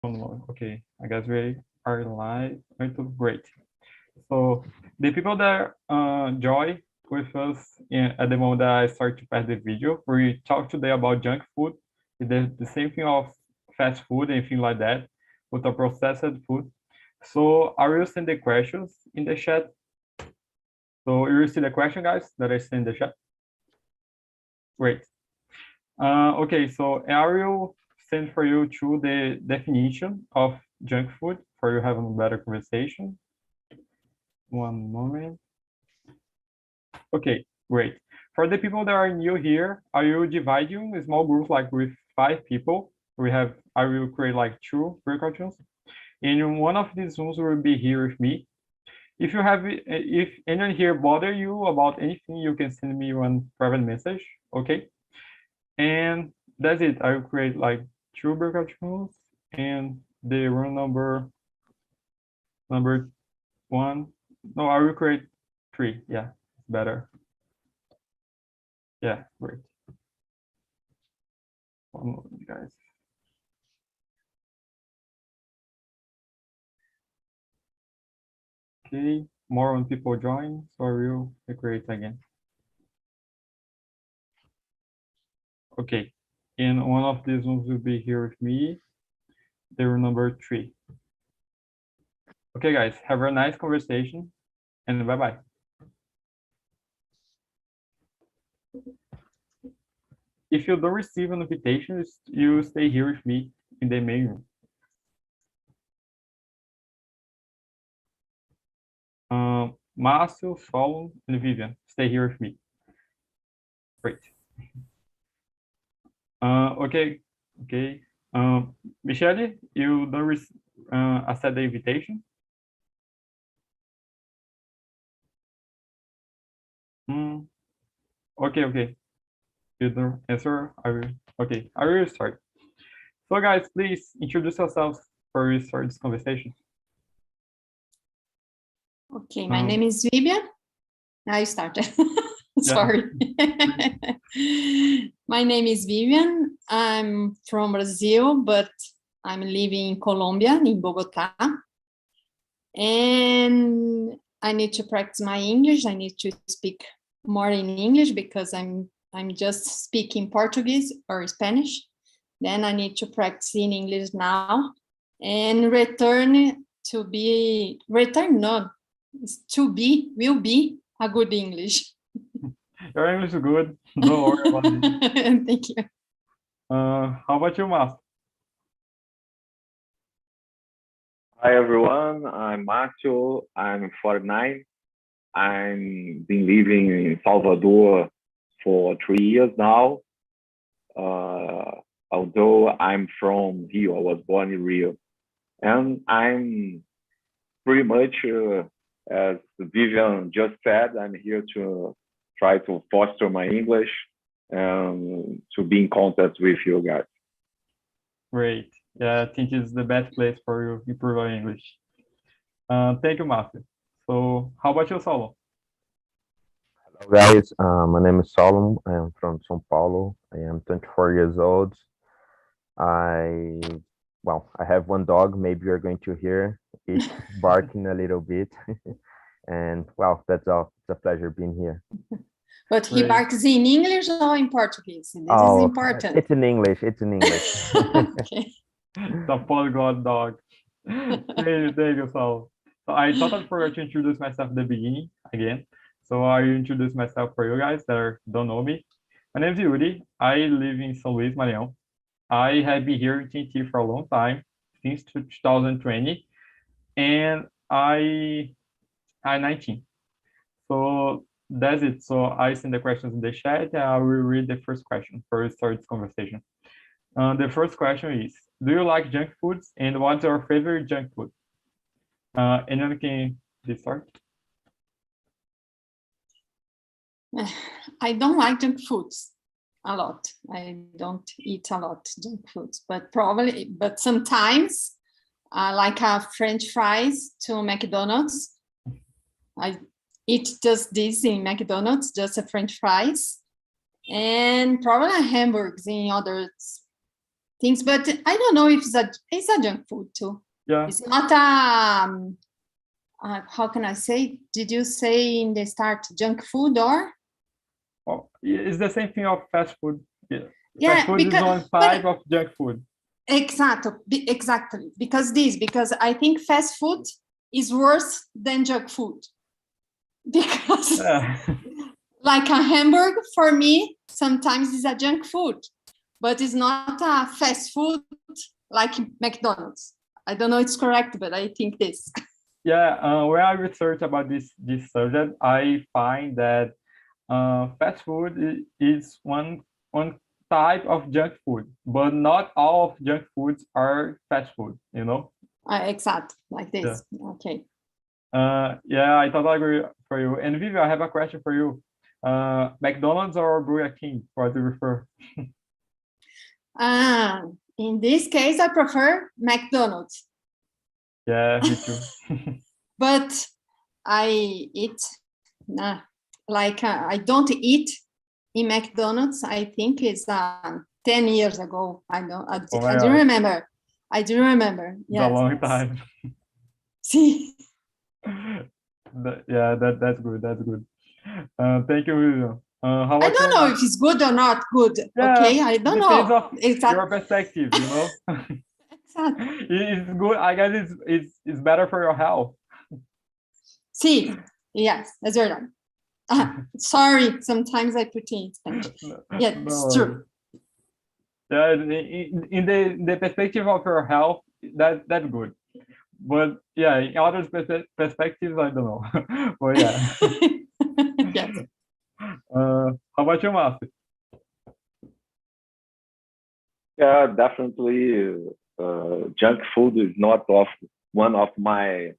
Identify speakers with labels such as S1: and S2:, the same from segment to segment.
S1: One more. Okay, I guess we are live. Great. So the people that join with us at the moment that I start to pass the video, we talk today about junk food, the same thing of fast food, anything like that, with the processed food. So I will send the questions in the chat. So you will see the question, guys, that I send in the chat. Great. Okay, so I will send for you to the definition of junk food for you having a better conversation. One moment. Okay, great. For the people that are new here, I will divide you in small groups, like with 5 people. I will create like 2 breakout rooms. And one of these rooms will be here with me. If anyone here bother you about anything, you can send me one private message, okay? And that's it. I will create like 2 breakout rooms, and the room number 1. No, I will create 3. Yeah, better. Yeah, great. One moment, guys. Okay, more when people join, so I will create again. Okay, and one of these ones will be here with me. The room number 3. Okay, guys, have a nice conversation, and bye-bye. If you don't receive an invitation, you stay here with me in the main room. Márcio, Solon, and Vivian, stay here with me. Great. Okay. Michelle, you don't accept the invitation? Okay. You don't answer? I will start. So guys, please introduce yourselves before we start this conversation.
S2: Okay, my name is Vivian. I started. Sorry. My name is Vivian. I'm from Brazil, but I'm living in Colombia, in Bogota. And I need to practice my English. I need to speak more in English because I'm just speaking Portuguese or Spanish. Then I need to practice in English now and will be a good English.
S1: Your English is good. Don't worry about it.
S2: Thank you.
S1: How about you, Márcio?
S3: Hi everyone, I'm Márcio. I'm 49. I've been living in Salvador for 3 years now. Although I'm from Rio, I was born in Rio. And I'm pretty much, as Vivian just said, I'm here to try to foster my English and to be in contact with you guys.
S1: Great. Yeah, I think it's the best place for you to improve your English. Thank you, Márcio. So, how about you, Solon?
S4: Hello, guys. My name is Solon. I am from São Paulo. I am 24 years old. I have one dog. Maybe you're going to hear it barking a little bit. And well, that's all. It's a pleasure being here.
S2: But he barks in English or in Portuguese? This is important.
S4: It's in English.
S2: Okay.
S1: The polyglot dog. Thank you, Solon. So I thought I forgot to introduce myself at the beginning again. So I will introduce myself for you guys that don't know me. My name is Yuri. I live in São Luís, Maranhão. I have been here in TNT for a long time, since 2020, and I'm 19. So that's it. So I send the questions in the chat, and I will read the first question before we start this conversation. The first question is, do you like junk foods, and what's your favorite junk food? Anyone can start?
S2: I don't like junk foods a lot. I don't eat a lot junk foods, but sometimes I like French fries to McDonald's. I eat just this in McDonald's, just a French fries, and probably hamburgers in other things, but I don't know if it's a junk food too.
S1: Yeah.
S2: It's not how can I say? Did you say in the start junk food or?
S1: Oh, it's the same thing of fast food. Yeah.
S2: Yeah,
S1: Fast food is one type of junk food.
S2: Exactly. Because I think fast food is worse than junk food. Because
S1: Yeah.
S2: like a hamburger for me sometimes is a junk food, but it's not a fast food like McDonald's. I don't know if it's correct, but I think this.
S1: Yeah, when I research about this subject, I find that fast food is one type of junk food, but not all of junk foods are fast food, you know?
S2: Exactly, like this.
S1: Yeah.
S2: Okay.
S1: Yeah, I totally agree for you. And Vivi, I have a question for you. McDonald's or Burger King, what do you prefer?
S2: In this case, I prefer McDonald's.
S1: Yeah, me too.
S2: But I eat, I don't eat in McDonald's. I think it's 10 years ago. I
S1: Oh my
S2: do
S1: God.
S2: remember. I do remember.
S1: It's
S2: Yes.
S1: a long time.
S2: See.
S1: Yeah, that's good. That's good. Thank you, Vivian. How
S2: I
S1: about
S2: don't
S1: you,
S2: know
S1: Mark?
S2: if it's good or not good.
S1: Yeah,
S2: Okay, I don't
S1: depends
S2: know.
S1: of your perspective, you know.
S2: Exactly.
S1: It's good. I guess it's better for your health.
S2: See, yes, that's right. Sorry, sometimes I put in Spanish. Yeah,
S1: No
S2: it's
S1: worries.
S2: true.
S1: Yeah, in the perspective of your health, that's good. But yeah, in other perspectives, I don't know. But yeah.
S2: Yes.
S1: How about you, Master?
S3: Yeah, definitely. Junk food is not one of my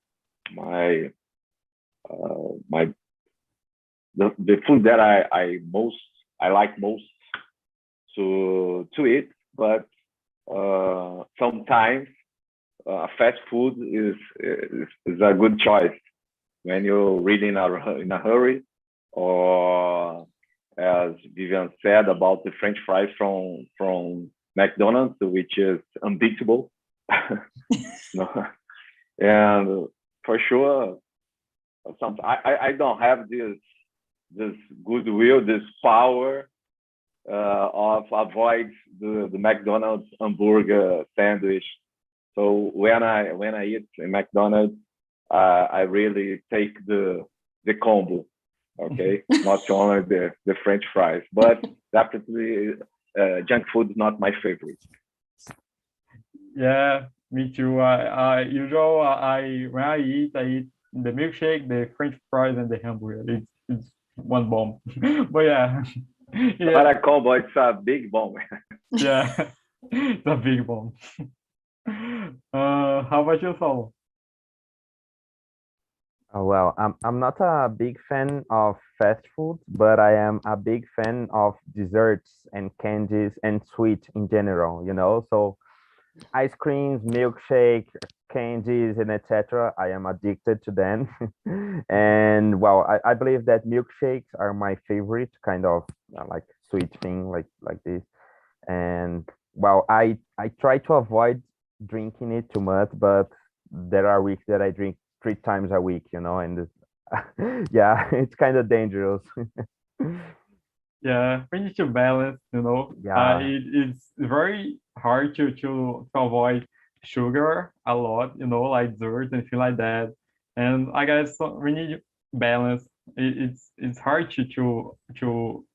S3: the food that I like most to eat. But sometimes fast food is a good choice when you're really in a hurry, or as Vivian said about the French fries from McDonald's, which is unbeatable. No. And for sure, I don't have this goodwill, this power of avoid the McDonald's hamburger sandwich. So when I eat in McDonald's, I really take the combo. Okay, not only the French fries, but definitely junk food is not my favorite.
S1: Yeah, me too. I usually when I eat the milkshake, the French fries, and the hamburger. It's one bomb. But yeah, yeah,
S3: Not a combo, it's a big bomb.
S1: yeah, it's a big bomb. How about you, Saul?
S4: Well, I'm not a big fan of fast food, but I am a big fan of desserts and candies and sweet in general, you know. So ice creams, milkshake, candies, and etc. I am addicted to them. And well, I believe that milkshakes are my favorite kind of like sweet thing like this. And well, I try to avoid drinking it too much, but there are weeks that I drink 3 times a week, you know, and yeah, it's kind of dangerous.
S1: Yeah, we need to balance, you know.
S4: Yeah.
S1: It's very hard to avoid sugar a lot, you know, like desserts and things like that. And I guess we need balance. It's hard to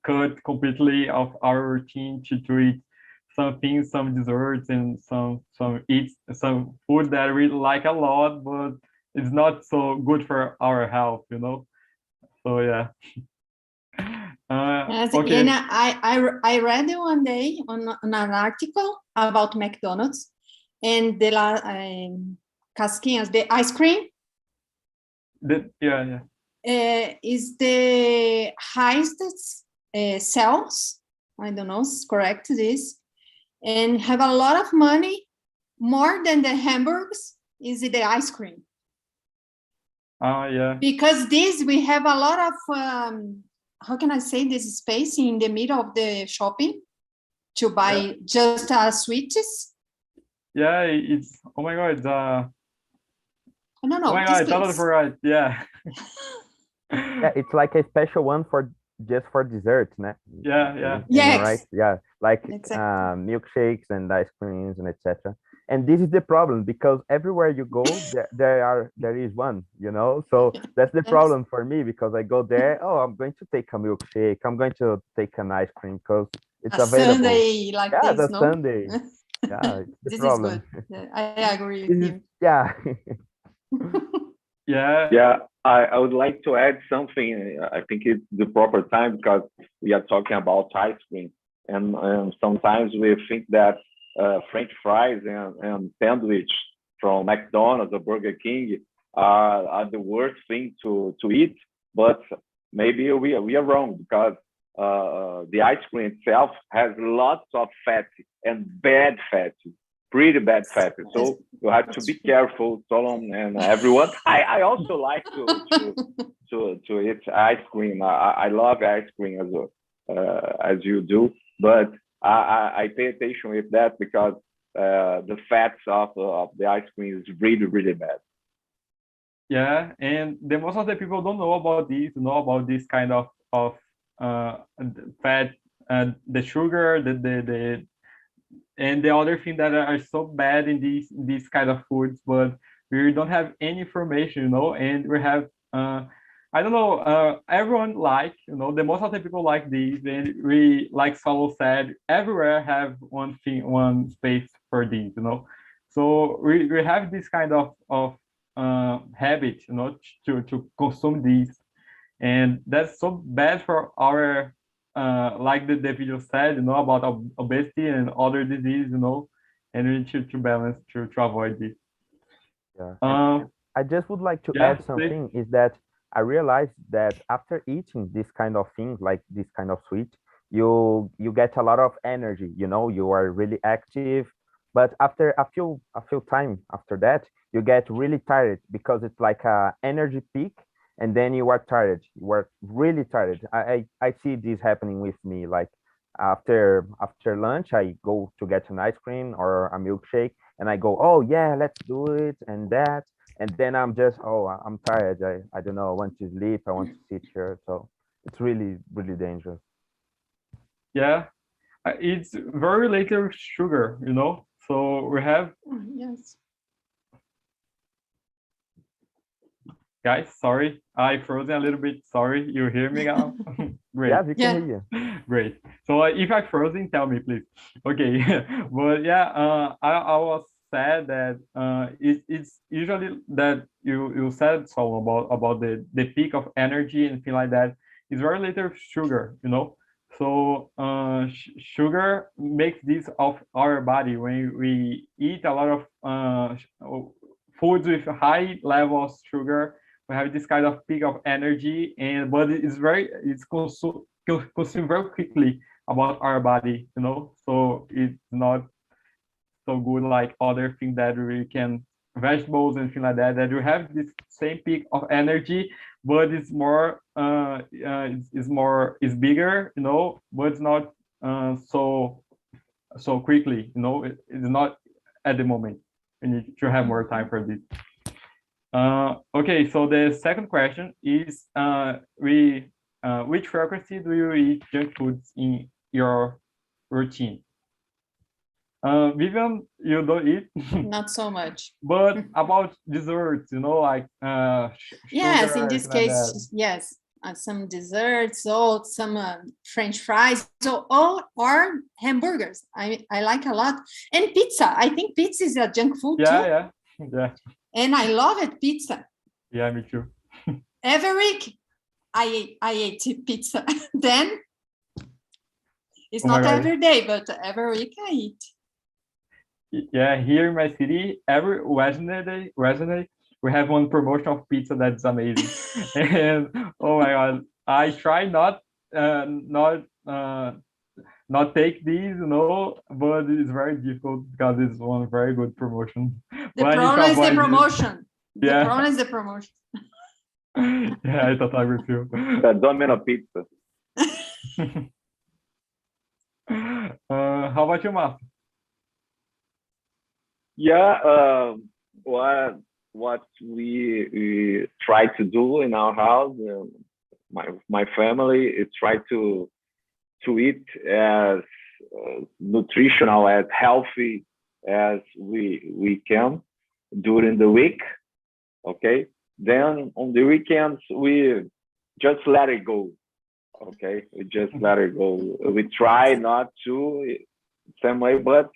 S1: cut completely of our routine to eat some things, some desserts, and some food that we like a lot, but it's not so good for our health, you know. So yeah.
S2: Yes,
S1: Okay.
S2: and I read one day on an article about McDonald's and casquinhas, the ice cream
S1: Yeah.
S2: is the highest sales. I don't know, it's correct this, and have a lot of money, more than the hamburgers. Is the ice cream?
S1: Yeah.
S2: Because this we have a lot of how can I say this space in the middle of the shopping to buy just sweets?
S1: Yeah, it's, oh my God,
S2: No,
S1: oh my God, I totally forgot. Yeah.
S4: Yeah, it's like a special one for just for dessert, né?
S1: Yeah.
S2: Yes.
S4: Right? Yeah, like
S2: Exactly.
S4: milkshakes and ice creams and etc. And this is the problem because everywhere you go, there is one, you know. So that's the
S2: Yes.
S4: problem for me because I go there. Oh, I'm going to take a milkshake. I'm going to take an ice cream because it's
S2: A
S4: available.
S2: Sunday like
S4: Yeah,
S2: this,
S4: the
S2: no?
S4: Sunday. Yeah, it's the
S2: This is
S4: problem.
S2: good. Yeah, I agree with you.
S4: Yeah.
S1: Yeah.
S3: Yeah, I would like to add something. I think it's the proper time because we are talking about ice cream, and sometimes we think that French fries and sandwich from McDonald's or Burger King are the worst thing to eat, but maybe we are wrong because the ice cream itself has lots of fat and bad fat, pretty bad fat. So you have to be careful, Solon, and everyone. I also like to eat ice cream. I love ice cream as well, as you do, but I pay attention with that because the fats of the ice cream is really bad.
S1: Yeah, and the most of the people don't know about this kind of fat, the sugar, the and the other thing that are so bad in these kind of foods, but we don't have any information, and we have I don't know, everyone like, the most of the people like these, and we, like Solo said, everywhere have one thing, one space for these, so we have this kind of habit, to consume these, and that's so bad for our like the video said, about obesity and other disease, and we need to balance to avoid this.
S4: Yeah. I just would like to add something is that I realized that after eating this kind of things, like this kind of sweet, you get a lot of energy, you are really active. But after a few time after that, you get really tired because it's like a energy peak, and then you are tired. You are really tired. I see this happening with me. Like after lunch, I go to get an ice cream or a milkshake, and I go, oh yeah, let's do it and that, and then I'm just, oh, I'm tired. I don't know. I want to sleep. I want to sit here. So it's really dangerous.
S1: Yeah, it's very related with sugar, So we have.
S2: Yes.
S1: Guys, sorry, I frozen a little bit. Sorry, you hear me now? Great.
S4: Yeah, we can hear you.
S1: Great. So if I'm frozen, tell me, please. Okay. But yeah, I was sad that it's usually that you said so about the peak of energy and things like that. It's very related with sugar, So sugar makes this of our body when we eat a lot of foods with high level of sugar. We have this kind of peak of energy, but it's consumed very quickly about our body, So it's not so good like other things that we can, vegetables and things like that, that you have this same peak of energy, but it's more it's bigger, but it's not so quickly, it's not at the moment. We need to have more time for this. Okay, so the second question is, which frequency do you eat junk foods in your routine? Vivian, you don't eat?
S2: Not so much.
S1: But about desserts, like
S2: yes,
S1: sugar,
S2: in this
S1: like
S2: case,
S1: that.
S2: yes. Some desserts or some French fries or hamburgers. I like a lot. And pizza. I think pizza is a junk food too.
S1: Yeah.
S2: And I love it, pizza.
S1: Yeah, me too.
S2: Every week I ate pizza. Then it's not every day, but every week I eat.
S1: Yeah, here in my city, every Wednesday we have one promotion of pizza that's amazing. And oh my God, I try not take these, but it's very difficult because it's one very good promotion.
S2: The problem is the promotion. The
S1: Yeah.
S2: problem is the promotion.
S1: Yeah, I totally agree with you.
S3: The Domino pizza.
S1: How about you, Mark?
S3: Yeah, what we try to do in our house, my family is try to eat as nutritional, as healthy as we can during the week. Okay, then on the weekends we just let it go. Okay, we just let it go. We try not to same way, but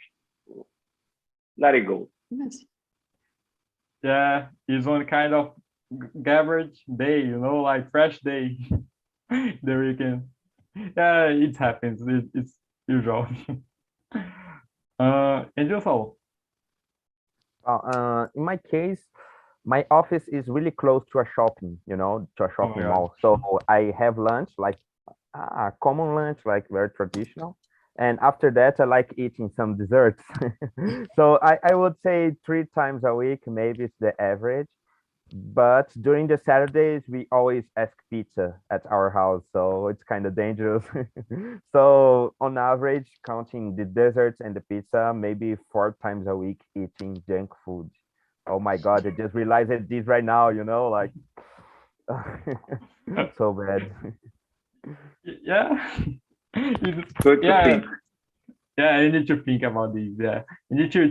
S3: let it go.
S2: Yes.
S1: Yeah, it's one kind of garbage day, like fresh day, the weekend. Yeah, it happens. It's usual. And you, Saul?
S4: In my case, my office is really close to a shopping, to a
S1: Oh my
S4: shopping
S1: God.
S4: mall. So I have lunch, like a common lunch, like very traditional. And after that, I like eating some desserts. So I would say 3 times a week, maybe it's the average. But during the Saturdays, we always ask pizza at our house, so it's kind of dangerous. So on average, counting the desserts and the pizza, maybe 4 times a week eating junk food. Oh my God, I just realized this right now, like so bad.
S1: Yeah. It's-
S3: Good to
S1: yeah,
S3: think.
S1: yeah, you need to think about this. Yeah, you need to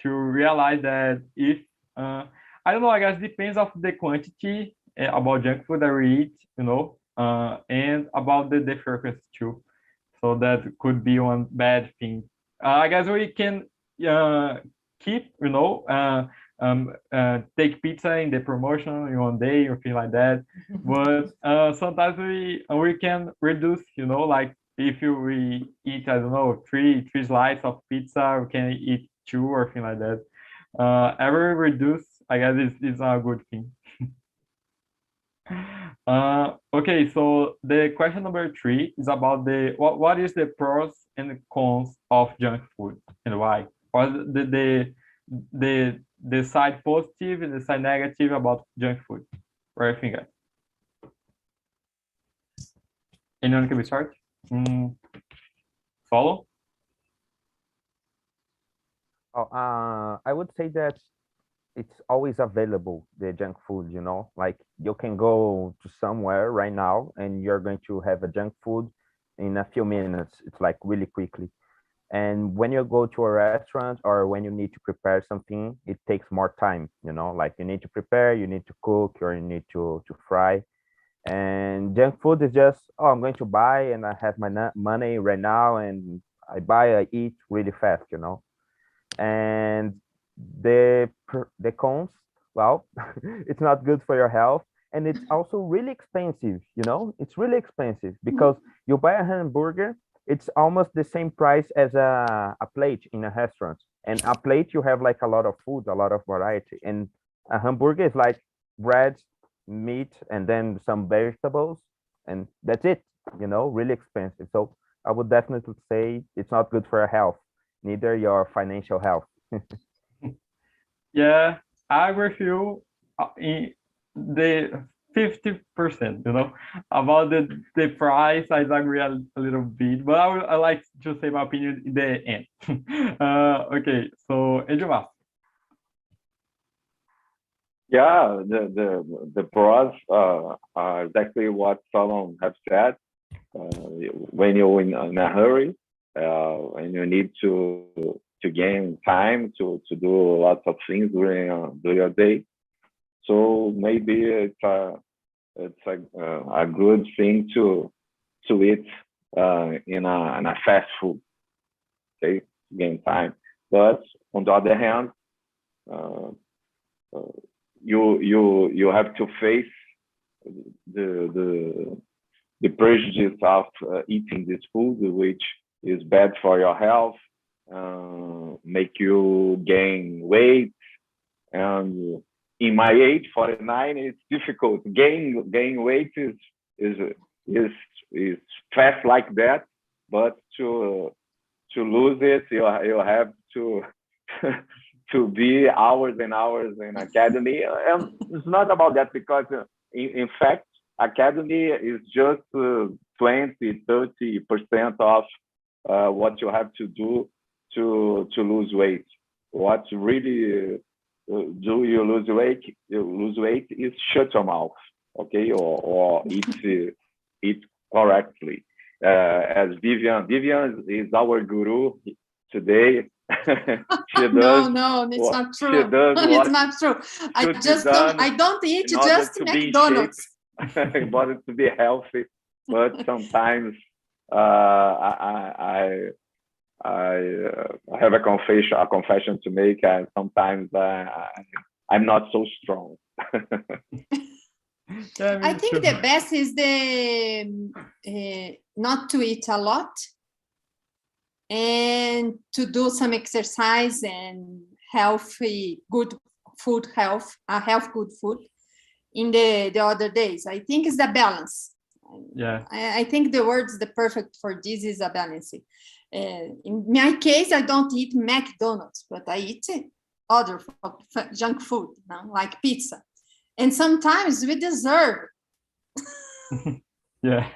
S1: realize that if I don't know, I guess depends of the quantity about junk food that we eat, and about the frequency too. So that could be one bad thing. I guess we can uh, keep, take pizza in the promotion in one day or thing like that. But sometimes we can reduce, like if we eat, I don't know, three slices of pizza, we can eat two or thing like that. Every reduce, I guess, is a good thing. Okay, so the question number three is about what is the pros and cons of junk food and why? What is the side positive and the side negative about junk food? What do you think, guys? Anyone can we start? Follow?
S4: Oh, I would say that it's always available, the junk food, like you can go to somewhere right now and you're going to have a junk food in a few minutes. It's like really quickly. And when you go to a restaurant or when you need to prepare something, it takes more time, like you need to prepare, you need to cook, or you need to fry. And junk food is just, oh, I'm going to buy and I have my money right now and I eat really fast, and the cons, well, it's not good for your health, and it's also really expensive. It's really expensive because you buy a hamburger, it's almost the same price as a plate in a restaurant. And a plate, you have like a lot of food, a lot of variety, and a hamburger is like bread, meat, and then some vegetables, and that's it. Really expensive. So I would definitely say it's not good for your health, neither your financial health.
S1: Yeah, I agree with you in the 50%, about the price. I disagree a little bit, but I like to say my opinion in the end. Okay, so Idiomas.
S3: Yeah, the pros are exactly what Solon have said. When you're in a hurry, and you need to gain time to do lots of things during your day, so maybe it's a good thing to eat in a fast food. Okay, gain time. But on the other hand, uh, uh, you have to face the the prejudice of eating this food, which is bad for your health, make you gain weight. And in my age, 49, it's difficult. Gain weight is is is fast like that, but to lose it, you have to to be hours and hours in academy. And it's not about that because, in fact, academy is just to 20-30% of what you have to do to lose weight. What really do you lose weight? You lose weight is shut your mouth, okay, or eat correctly. As Vivian is our guru today. She does.
S2: No, it's not true.
S3: She does
S2: It's not true. I don't eat just McDonald's.
S3: In order to be healthy, but sometimes I have a confession to make, and sometimes I'm not so strong.
S2: I think the best is not to eat a lot and to do some exercise and healthy, good food, good food in the other days. I think it's the balance.
S1: Yeah.
S2: I think the word's the perfect for this is a balance. In my case, I don't eat McDonald's, but I eat other junk food, like pizza. And sometimes we deserve.
S1: Yeah.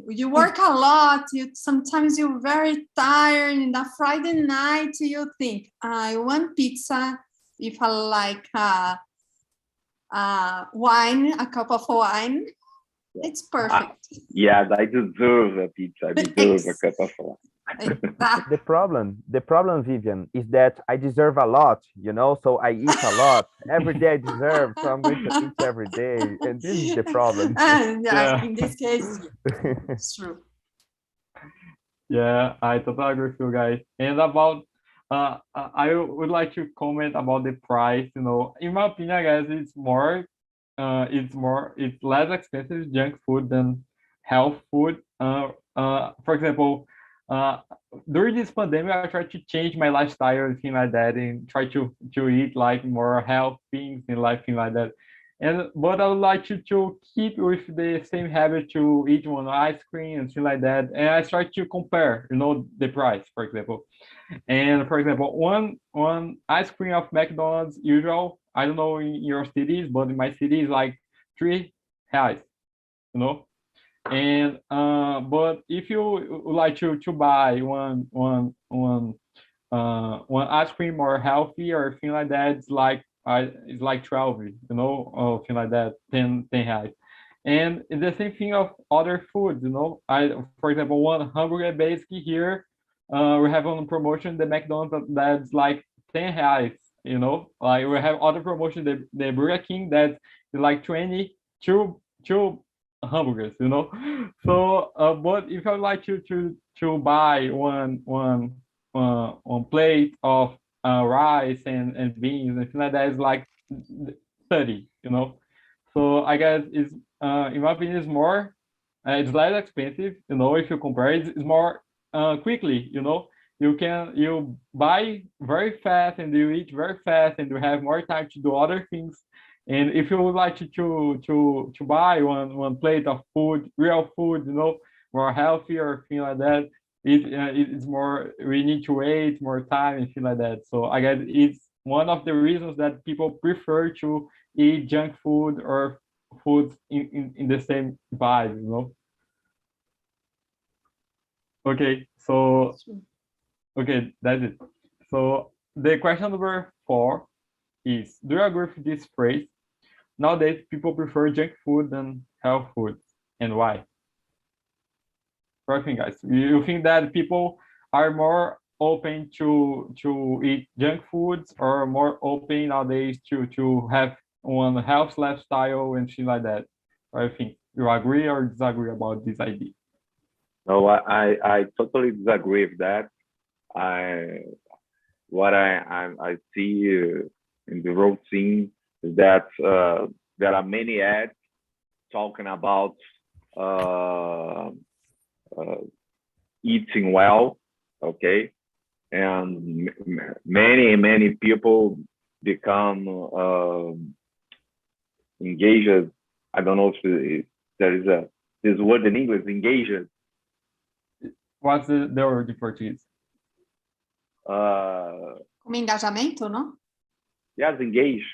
S2: You work a lot. Sometimes you're very tired. In the Friday night, you think, I want pizza. If I like wine, a cup of wine, it's perfect.
S3: Yes, I deserve a pizza. I deserve a cup of wine.
S4: The problem, Vivian, is that I deserve a lot, so I eat a lot. Every day I deserve, so I'm going to eat every day. And this is the problem.
S1: Yeah.
S2: In this case, it's true.
S1: Yeah, I totally agree with you guys. And about, I would like to comment about the price. In my opinion, guys, it's less expensive junk food than health food. For example, during this pandemic, I tried to change my lifestyle and things like that, and try to eat like more health things and things like that. But I would like to keep with the same habit to eat one ice cream and things like that. And I start to compare, the price, for example. And for example, one ice cream of McDonald's usual, I don't know in your cities, but in my city is like R$3, And but if you would like to buy one ice cream more healthy or thing like that, it's like 12, or thing like that, 10 reais. And it's the same thing of other foods, for example, one hamburger basically here, we have on promotion the McDonald's that's like 10 reais, like we have other promotion, the Burger King that's like 22 hamburgers, So but if I would like to buy one plate of rice and beans and things like that, is like 30, So I guess it's in my opinion it's more it's less expensive, if you compare it. It's more quickly, you buy very fast and you eat very fast and you have more time to do other things. And if you would like to buy one plate of food, real food, more healthy or thing like that, it's more, we need to wait more time and things like that. So I guess it's one of the reasons that people prefer to eat junk food or foods in the same vibe, Okay, so okay, that's it. So the question number 4 is, do you agree with this phrase? Nowadays, people prefer junk food than health food, and why? What do you think, guys? You think that people are more open to eat junk foods, or more open nowadays to have one health lifestyle and things like that? What do you think? You agree or disagree about this idea?
S3: No, I totally disagree with that. What I see in the road scene is that there are many ads talking about eating well, okay, and many people become engaged. I don't know if there is this word in English, engaged.
S1: What's the word in Portuguese?
S2: Como engajamento, não?
S3: Yes, engage.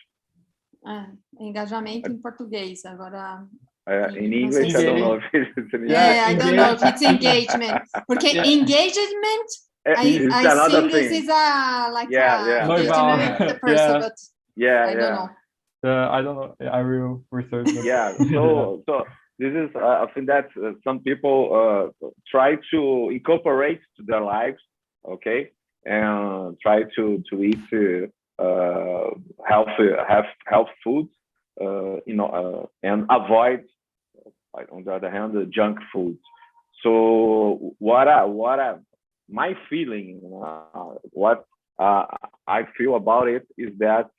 S2: Engajamento em português. Agora,
S3: In
S2: Não sei
S3: English, I
S2: se
S3: don't
S1: Engage.
S3: know if it's in
S1: Yeah,
S2: I don't know if it's engagement. Porque
S1: Yeah.
S2: engagement,
S3: It's
S2: I
S3: another
S2: think this
S3: thing.
S2: is a like
S3: Yeah,
S2: a
S3: yeah.
S2: engagement with the person,
S1: Yeah.
S2: but
S3: Yeah,
S2: I don't know.
S1: I don't know. I will research that.
S3: yeah. So this is I think that some people try to incorporate to their lives, okay, and try to eat health food, and avoid, like, on the other hand, the junk food. So my feeling, what I feel about it is that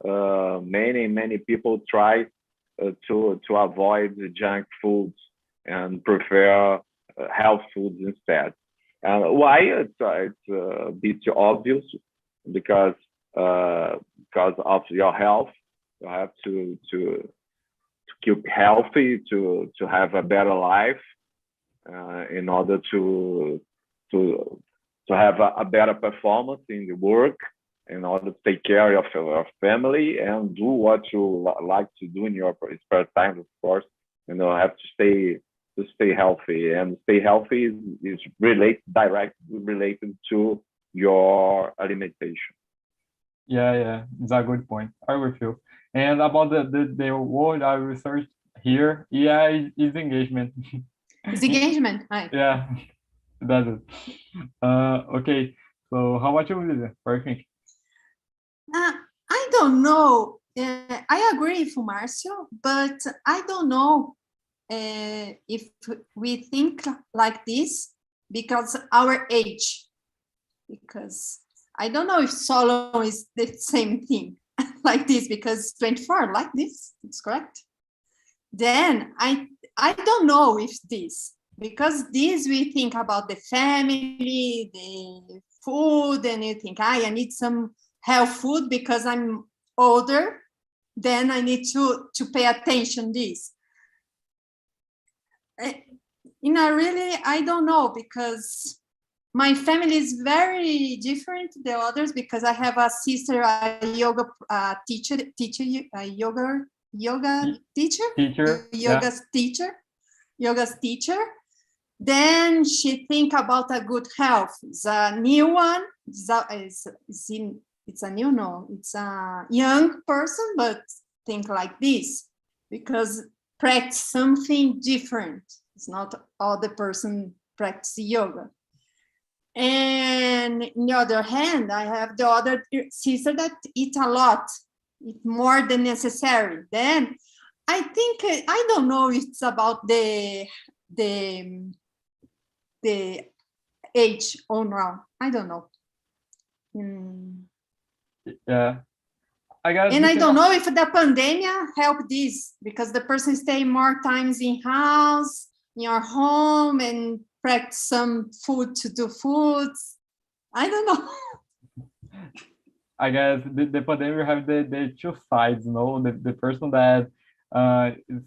S3: many people try to avoid the junk foods and prefer health foods instead. And why? It's a bit obvious, because of your health, you have to keep healthy, to have a better life, in order to have a better performance in the work, in order to take care of your family and do what you like to do in your spare time, of course. Have to stay healthy, and stay healthy is directly related to your alimentation.
S1: Yeah, it's a good point. I will feel. And about the word I researched here, yeah, is engagement.
S2: It's engagement. Hi.
S1: Yeah, that's it. Okay. So how about you, Lisa? What do you think?
S2: I don't know. I agree with Marcio, but I don't know if we think like this because our age. Because I don't know if solo is the same thing like this, because 24 like this, it's correct. Then I don't know if this, because this we think about the family, the food, and you think, I need some health food because I'm older, then I need to pay attention this. Really, I don't know, because my family is very different to the others, because I have a sister, a yoga teacher, a yoga teacher, yoga's teacher. Then she think about a good health. It's a new one. It's a young person, but think like this, because practice something different. It's not all the person practice yoga. And on the other hand, I have the other sister that eat a lot, eat more than necessary. Then I think, I don't know if it's about the age or not. I don't know.
S1: Yeah. I
S2: don't know if the pandemic helped this, because the person stay more times in house, in your home, and practice some food to do foods. I don't know.
S1: I guess the pandemic have the two sides, the person that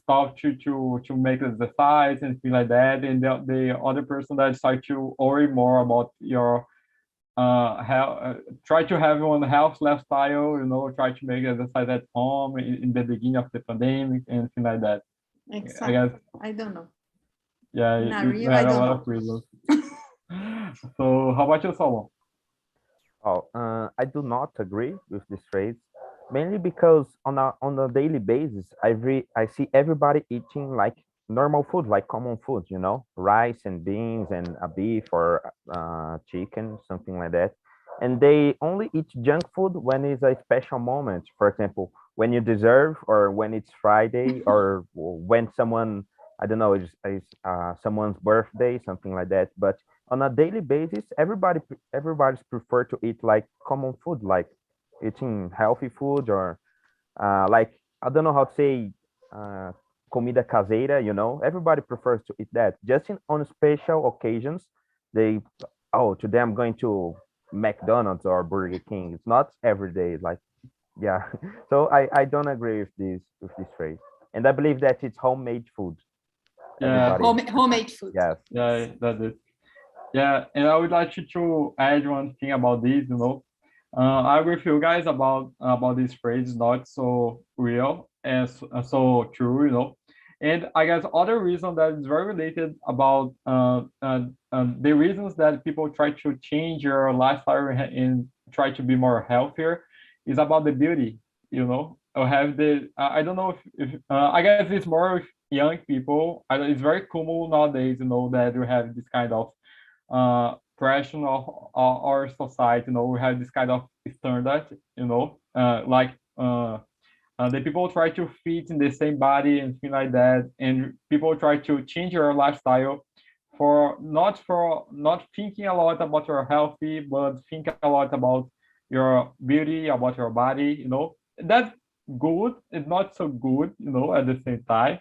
S1: stop to make exercise and things like that, and the other person that start to worry more about your try to have one health lifestyle, try to make exercise at home in the beginning of the pandemic and things like that.
S2: Exactly.
S1: I guess.
S2: I don't know.
S1: Yeah, you had a lot of reasons. So how about you, Solomon?
S4: I do not agree with this phrase, mainly because on a daily basis, I see everybody eating like normal food, like common food, rice and beans and a beef or chicken, something like that. And they only eat junk food when it's a special moment. For example, when you deserve, or when it's Friday, or when someone, I don't know, it's someone's birthday, something like that. But on a daily basis, everybody's prefer to eat like common food, like eating healthy food, or like, I don't know how to say, comida caseira, everybody prefers to eat that. Just on special occasions, today I'm going to McDonald's or Burger King. It's not every day, like, yeah. So I don't agree with this phrase, and I believe that it's homemade food.
S1: Yeah,
S2: homemade food.
S4: Yes.
S1: Yeah, that's it. Yeah, and I would like you to add one thing about this, I agree with you guys about this phrase, not so real and so true, And I guess other reason that is very related about the reasons that people try to change your lifestyle and try to be more healthier is about the beauty, you know. I have the I don't know if I guess it's more with young people. It's very common nowadays, you know, that we have this kind of pressure of our society. You know, we have this kind of standard, you know, the people try to fit in the same body and things like that, and people try to change your lifestyle for not thinking a lot about your healthy, but think a lot about your beauty, about your body. You know, that's good. It's not so good, you know, at the same time.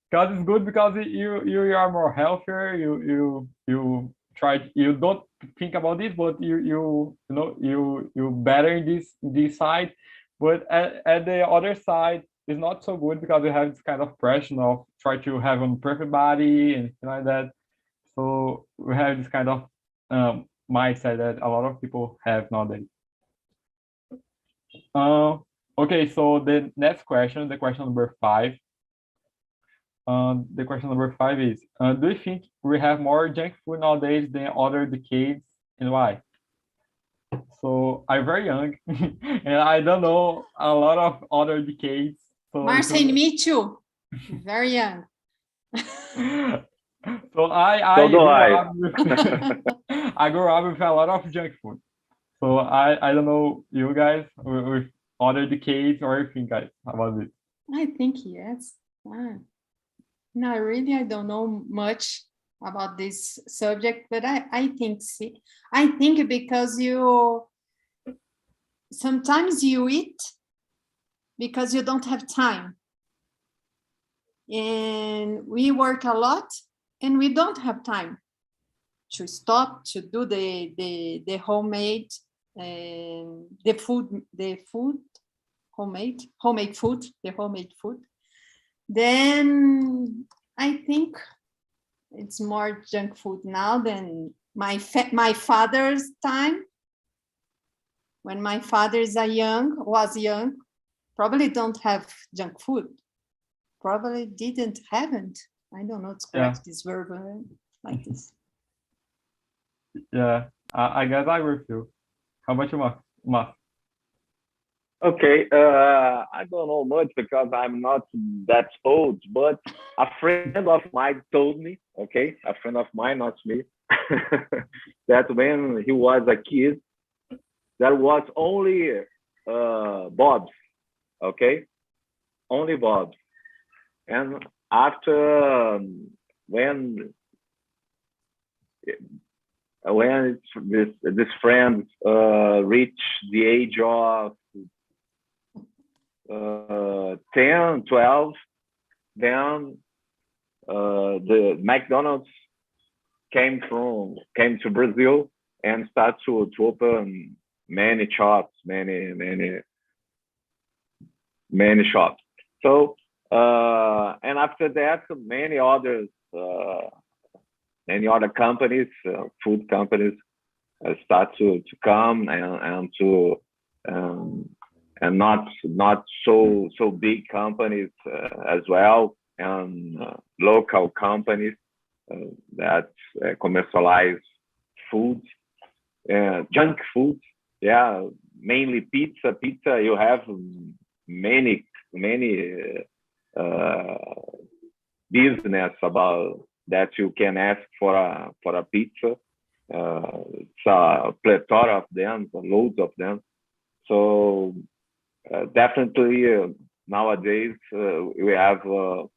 S1: Because it's good because you are more healthier. You don't think about this, but you know you better in this side. But at the other side, it's not so good because you have this kind of pressure of try to have a perfect body and things like that. So we have this kind of mindset that a lot of people have nowadays. Uh, okay, so the next question, the question number 5. The question number 5 is, do you think we have more junk food nowadays than other decades, and why? So I'm very young, and I don't know a lot of other decades. So
S2: Marcia, me too. Very young.
S1: so I
S3: So do
S1: grew
S3: I.
S1: up with I grew up with a lot of junk food. So I don't know you guys with other decades or anything, guys, about it.
S2: I think yes. No, really, I don't know much about this subject, but I think because sometimes you eat because you don't have time. And we work a lot and we don't have time to stop to do the homemade and the food, homemade food. Then I think it's more junk food now than my father's time. When my father was young, probably don't have junk food. Probably haven't. I don't know it's correct this verb like this.
S1: Yeah, I guess I will feel. How about you, Mark?
S3: Okay, I don't know much because I'm not that old, but a friend of mine told me, okay, a friend of mine, not me, that when he was a kid, there was only Bob's, okay, only Bob's, and after when this friend reached the age of 10, 12, then the McDonald's came to Brazil and started to open many shops, many shops. So and after that, many other companies, food companies, start to come and not so big companies as well, and local companies that commercialize food, junk food. Yeah, mainly pizza. You have many business about that you can ask for a pizza. It's a plethora of them, loads of them. So definitely nowadays we have a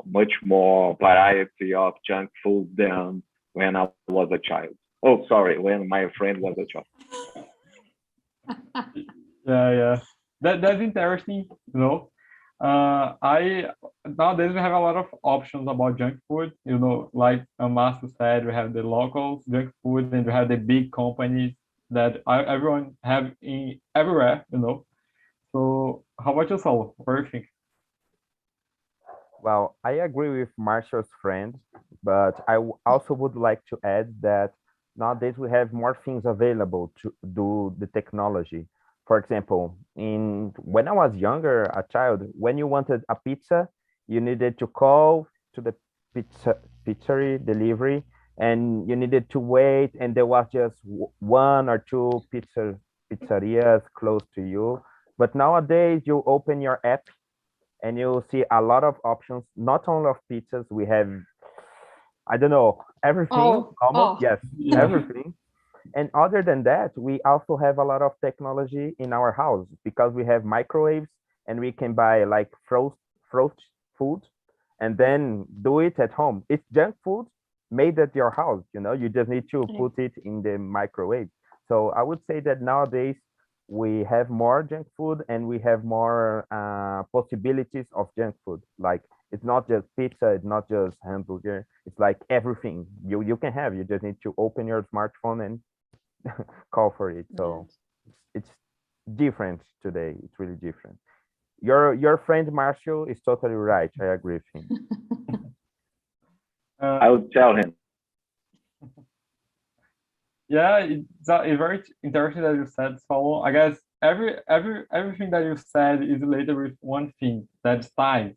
S3: much more variety of junk food than when I was a child. Oh, sorry, when my friend was a child.
S1: Yeah. That's interesting, you know. I Nowadays we have a lot of options about junk food, you know, like Master said, we have the local junk food and we have the big companies that everyone have in everywhere, you know. So how about yourself? What do you think?
S4: Well, I agree with Marshall's friend, but also would like to add that nowadays we have more things available to do the technology. For example, in when I was younger, a child, when you wanted a pizza, you needed to call to the pizzeria delivery, and you needed to wait, and there was just one or two pizzerias close to you. But nowadays, you open your app and you see a lot of options, not only of pizzas. We have, I don't know, everything,
S2: Oh,
S4: almost,
S2: oh.
S4: yes,
S1: Yeah.
S4: everything. And other than that, we also have a lot of technology in our house because we have microwaves, and we can buy like frozen food and then do it at home. It's junk food made at your house, you just need to
S2: Yeah.
S4: put it in the microwave. So I would say that nowadays we have more junk food, and we have more possibilities of junk food. Like, it's not just pizza, it's not just hamburger, it's like everything you can have. You just need to open your smartphone and call for it. So it's different today. It's really different. Your friend Marshall is totally right. I agree with him.
S3: I would tell him.
S1: Yeah, it's very interesting that you said, Solo. I guess everything that you said is related with one thing, that's time.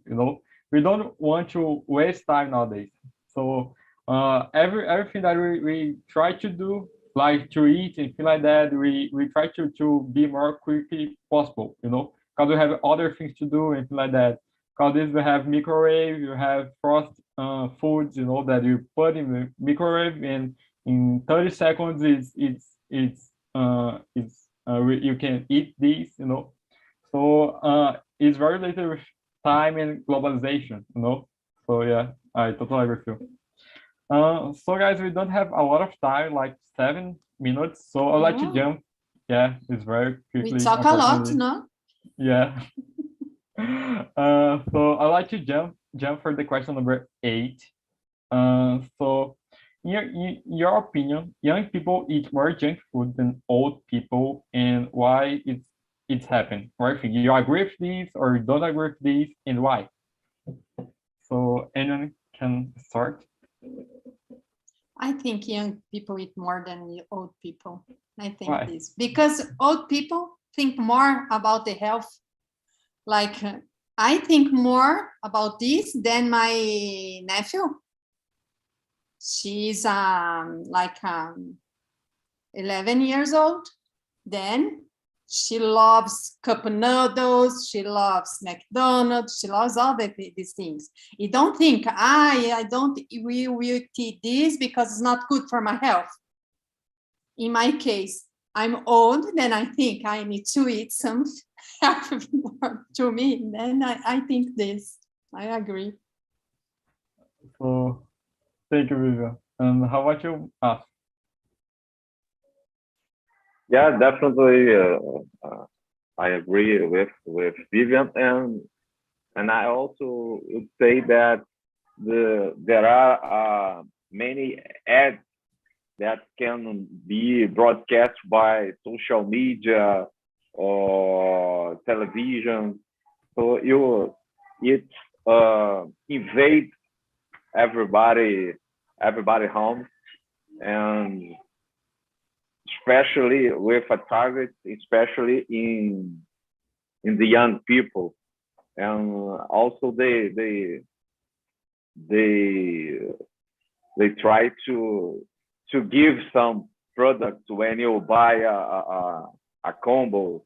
S1: We don't want to waste time nowadays. So everything that we try to do, like to eat and things like that, we try to be more quickly possible. Because we have other things to do and things like that. Because we have microwave, you have frost foods, that you put in the microwave, and in 30 seconds you can eat these. So it's very related with time and globalization. So yeah, I totally agree with you. So guys, we don't have a lot of time, like 7 minutes, so I'd like to
S2: Oh.
S1: jump. Yeah, it's very quickly.
S2: We talk a lot,
S1: unfortunately.
S2: no?
S1: Yeah. So I like to jump for the question number 8. So in your opinion, young people eat more junk food than old people, and why it's happened? What do you think? You agree with this or you don't agree with this, and why? So anyone can start.
S2: I think young people eat more than the old people. I think
S1: Why?
S2: this because old people think more about the health. Like I think more about this than my nephew. She's 11 years old. Then she loves cup noodles. She loves McDonald's. She loves all these things. You don't think I don't we will eat this because it's not good for my health. In my case, I'm old, then I think I need to eat some health to me. Then I think this. I agree.
S1: So thank you, Vivian. And how about you?
S3: Yeah, definitely. I agree with Vivian, and I also would say that there are many ads that can be broadcast by social media or television. So it invades everybody home, and especially with a target, especially in the young people, and also they try to give some product when you buy a combo.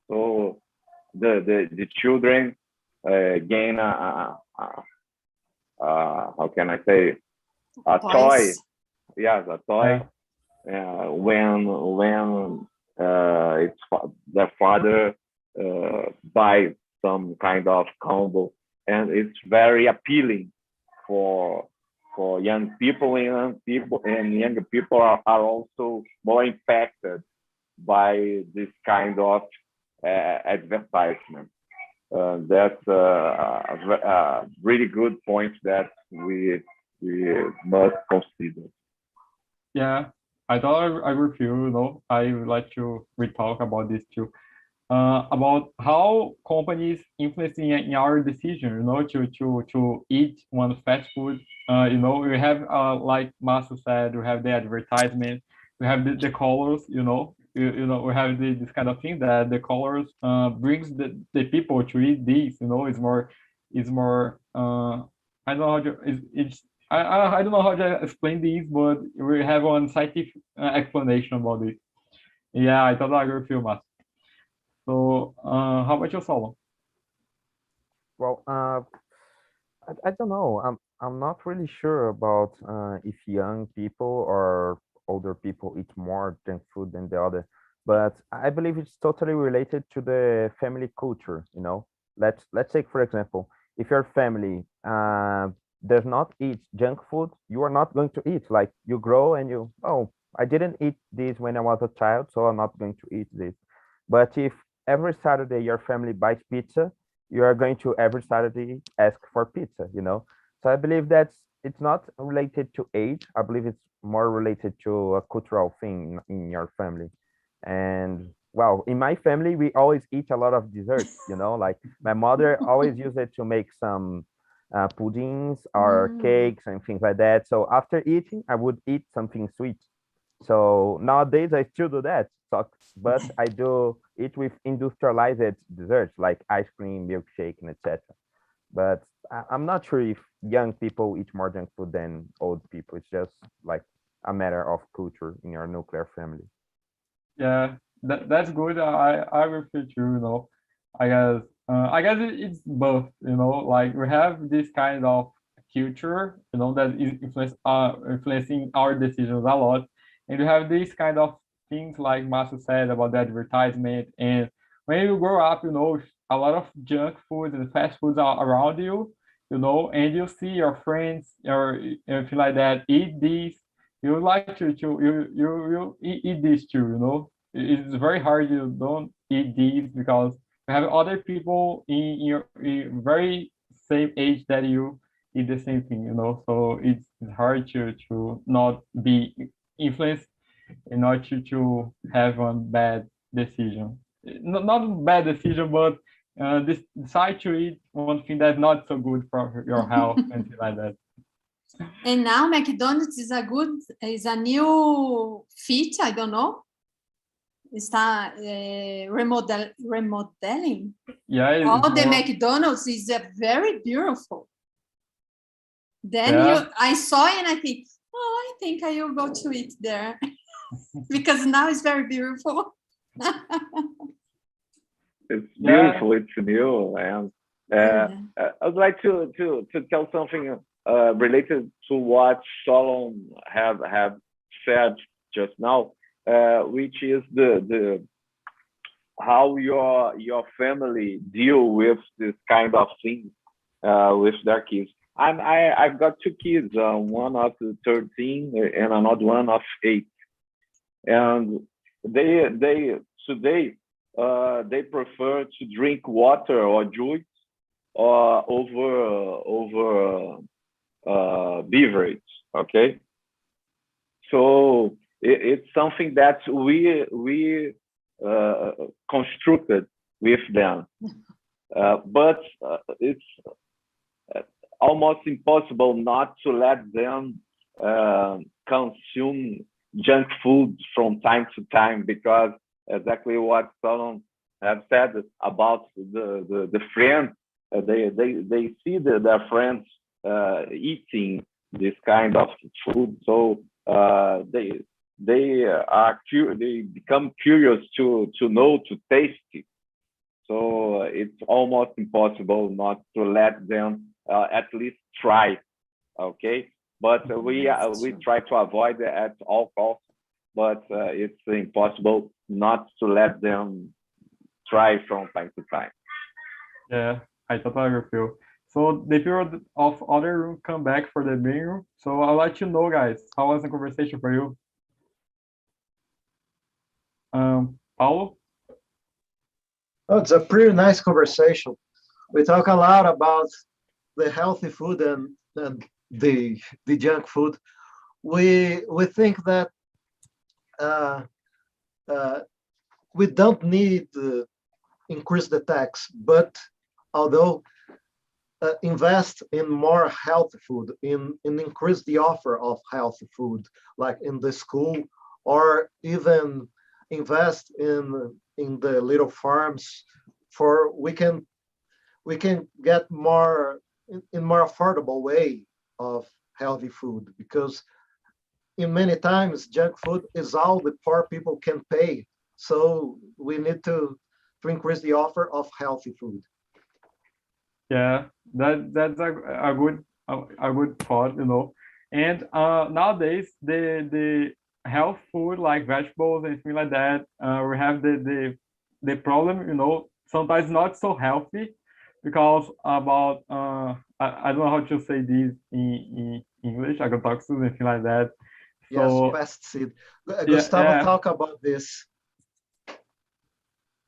S3: So the children gain how can I say, a toy? Yes, a toy. When it's their father buys some kind of combo, and it's very appealing for young people, and younger people are also more impacted by this kind of advertisement. That's a really good point that we must consider.
S1: Yeah, I thought I agree with you. I would like to talk about this too. About how companies influencing in our decision, to eat one fast food. We have, like Masa said, we have the advertisement, we have the colors. We have this kind of thing that the colors brings the people to eat these. It's more is more I don't know how to I don't know how to explain these, but we have one scientific explanation about this. Yeah, I totally agree with you, Matt. So, how about you, Solo?
S4: Well, I don't know. I'm not really sure about if young people or older people eat more junk food than the other, but I believe it's totally related to the family culture. You know, let's take for example, if your family does not eat junk food, you are not going to eat. Like you grow and you, oh, I didn't eat this when I was a child, so I'm not going to eat this. But if every Saturday your family buys pizza, you are going to every Saturday ask for pizza, you know? So I believe it's not related to age. I believe it's more related to a cultural thing in your family. And well, in my family, we always eat a lot of desserts, you know, like my mother always used it to make some puddings or cakes and things like that. So after eating, I would eat something sweet. So nowadays I still do that. So, but I do it with industrialized desserts like ice cream, milkshake, and etc. But I'm not sure if young people eat more junk food than old people. It's just like a matter of culture in your nuclear family.
S1: Yeah, that's good. I will fit you, you know. I guess it's both, you know, like we have this kind of culture, you know, that is influencing our decisions a lot. And you have these kind of things like Masu said about the advertisement. And when you grow up, you know, a lot of junk food and fast foods are around you, you know, and you see your friends or anything like that eat these, you like to eat these too, you know. It's very hard you don't eat these because you have other people in your very same age that you eat the same thing, you know. So it's hard to not be influenced and not to have one bad decision. Not bad decision, but decide to eat one thing that's not so good for your health and things like that.
S2: And now McDonald's is a new feat, I don't know. Está remodeling.
S1: Yeah,
S2: All the
S1: more,
S2: McDonald's is very beautiful. Then
S1: yeah.
S2: I saw and I think, oh, I think I will go to eat there because now it's very beautiful.
S3: It's
S1: Yeah.
S3: beautiful. It's new, and
S2: Yeah.
S3: I would like to tell something related to what Solon have said just now, which is the how your family deal with this kind of thing with their kids. I've got two kids, one of 13 and another one of 8, and they today they prefer to drink water or juice over beverage. Okay, so it's something that we constructed with them, but it's almost impossible not to let them consume junk food from time to time, because exactly what Solon have said about the friends, they see their friends eating this kind of food, so they become curious to know, to taste it. So it's almost impossible not to let them at least try. Okay, but we try to avoid it at all costs. But it's impossible not to let them try from time to time.
S1: Yeah, I totally agree with you. So the people of other room come back for the main room. So I'll let you know, guys. How was the conversation for you? Paulo?
S5: Oh, it's a pretty nice conversation. We talk a lot about the healthy food and the junk food. We think that uh, uh, we don't need to increase the tax, but although invest in more healthy food, in increase the offer of healthy food, like in the school, or even invest in the little farms, for we can get more in more affordable way of healthy food, because in many times junk food is all the poor people can pay. So we need to increase the offer of healthy food.
S1: Yeah, that's a good thought, you know. And nowadays the health food like vegetables and things like that, we have the problem, you know, sometimes not so healthy because about I don't know how to say this in English, agrotoxins and things like that.
S5: Yes,
S1: So
S5: pesticide.
S1: yeah,
S5: Gustavo
S1: yeah,
S5: talk about this.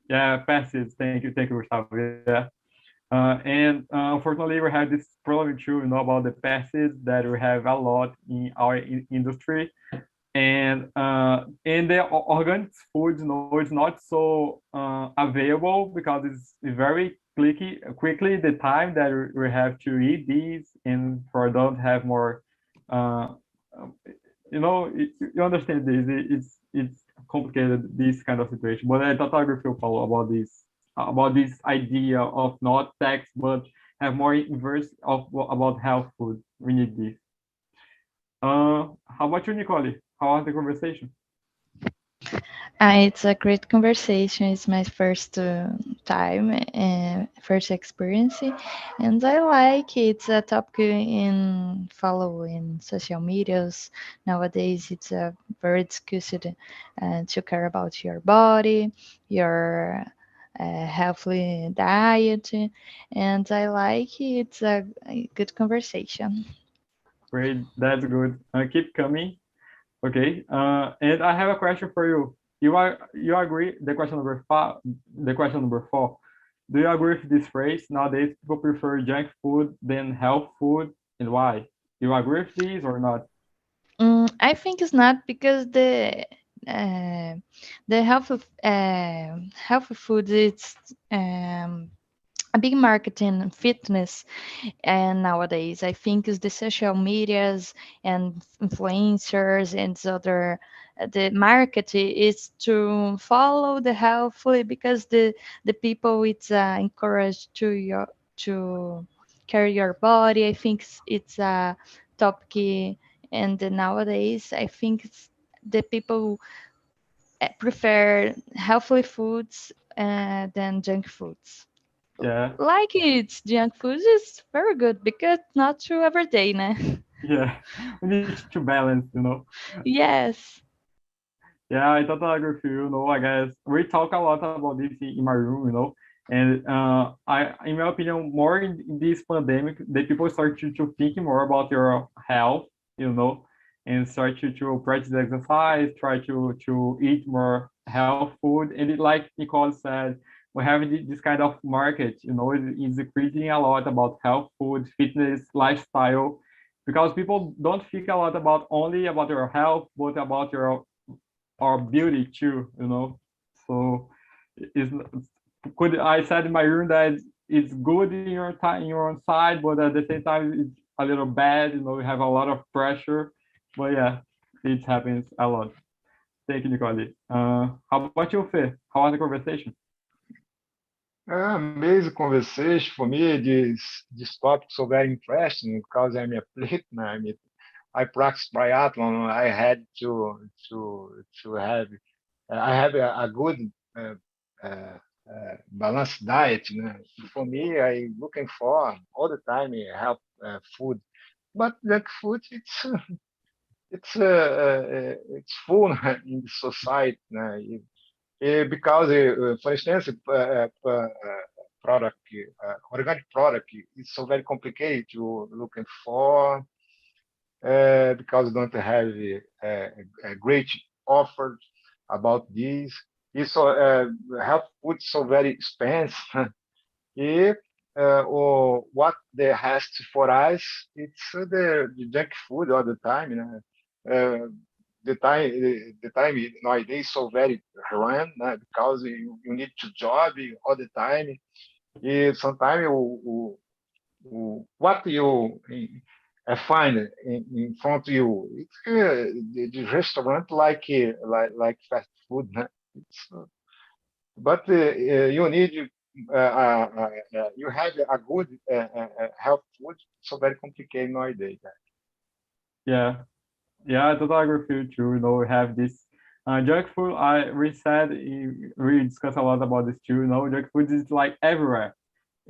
S1: yeah, pesticides. Thank you, Gustavo. Yeah. And unfortunately, we have this problem too, you know, about the pesticides that we have a lot in our industry. And the organic foods, you know, it's not so available because it's very quickly the time that we have to eat these, and for don't have more, uh, um, you know, you understand this. It's complicated, this kind of situation. But I totally agree with you, Paulo, about this idea of not tax but have more inverse of about health food. We need this. How about you, Nicole? How was the conversation?
S6: It's a great conversation. It's my first time and first experience, and I like it's a topic in follow in social medias nowadays. It's a very discussed to care about your body, your healthy diet, and I like it's a good conversation.
S1: Great, that's good. Keep coming. Okay. And I have a question for you. You agree? The question number four. Do you agree with this phrase? Nowadays, people prefer junk food than health food, and why? You agree with this or not?
S6: I think it's not because uh, the healthy food it's a big market in fitness, and nowadays I think is the social medias and influencers and other the market is to follow the healthfully because the people it's encouraged to carry your body. I think it's a topic, and nowadays I think it's the people prefer healthy foods than junk foods.
S1: Yeah,
S6: Like it's junk food is very good because not true every day, né?
S1: yeah. We need to balance, you know.
S6: Yes.
S1: Yeah, I totally agree with you. You know, I guess we talk a lot about this in my room, you know, and in my opinion, more in this pandemic, the people start to think more about your health, you know, and start to practice exercise, try to eat more health food, and like Nicole said, we have this kind of market, you know, is increasing a lot about health food, fitness, lifestyle, because people don't think a lot about only about your health, but about your or beauty too, you know. So it's could I said in my room that it's good in your time in your own side, but at the same time it's a little bad, you know, you have a lot of pressure. But yeah, it happens a lot. Thank you, Nicole. How about you, Fê? How was the conversation?
S7: Amazing conversation for me. This topic so very interesting because I'm a athlete. I practice triathlon. I had to have I have a good uh, uh, balanced diet. You know. For me, I looking for all the time health food, but that food it's full in the society. Because, for instance, product, organic product is so very complicated to looking for because don't have a great offer about this. It's so health food so very expensive. If or what they has for us, it's the junk food all the time. You know, the time nowadays so very run because you need to job all the time. Sometimes what you find in front of you, it's the restaurant like fast food. It's, but you need you have a good health food, so very complicated nowadays.
S1: Yeah, yeah, I totally agree with you too. We have this junk food. We discussed a lot about this too. Junk food is like everywhere.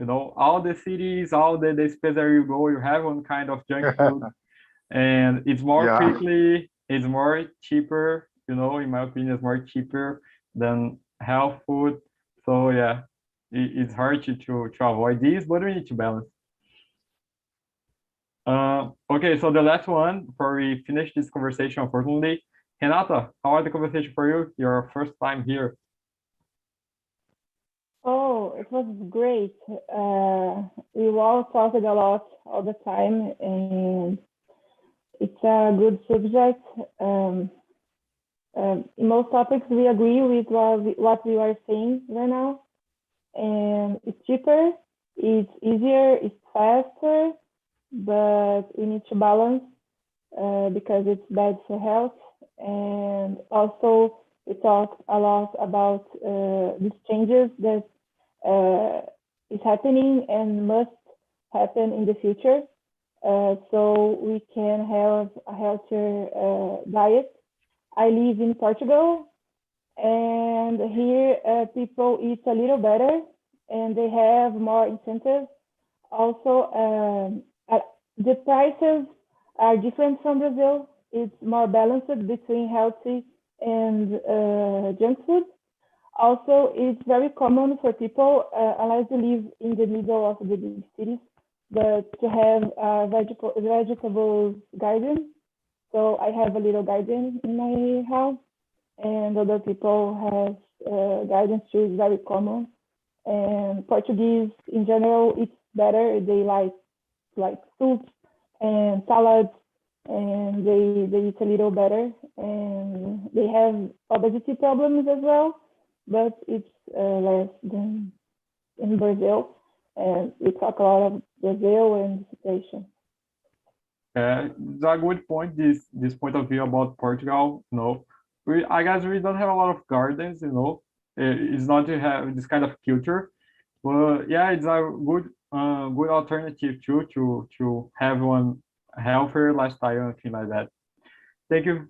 S1: All the cities, all the space that you go, you have one kind of junk food, and it's more
S7: Yeah.
S1: quickly, it's more cheaper. In my opinion, it's more cheaper than health food. So yeah, it's hard to avoid this, but we need to balance. Okay, so the last one before we finish this conversation, unfortunately, Renata, how was the conversation for you? Your first time here.
S8: Oh, it was great. We all talked a lot all the time, and it's a good subject. In most topics, we agree with what we are saying right now, and it's cheaper, it's easier, it's faster, but we need to balance because it's bad for health. And also, we talked a lot about these changes that is happening and must happen in the future, so we can have a healthier diet. I live in Portugal, and here people eat a little better, and they have more incentives. Also, the prices are different from Brazil. It's more balanced between healthy and junk food. Also, it's very common for people, unless you live in the middle of the big cities, but to have vegetable garden. So I have a little garden in my house, and other people have gardens too. It's very common. And Portuguese in general, it's better. They like soups and salads, and they eat a little better. And they have obesity problems as well, but it's less than in Brazil. And we talk a lot of Brazil and the situation.
S1: It's a good point, this point of view about Portugal. I guess we don't have a lot of gardens. It's not to have this kind of culture, but yeah, it's a good alternative too to have one healthier lifestyle and things like that. Thank you,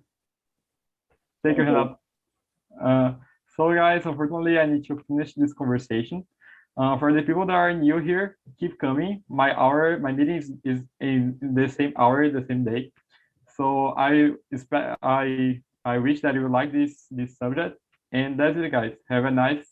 S1: Renato. So guys, unfortunately, I need to finish this conversation. For the people that are new here, keep coming. My meeting is in the same hour, the same day. So I wish that you like this subject. And that's it, guys. Have a nice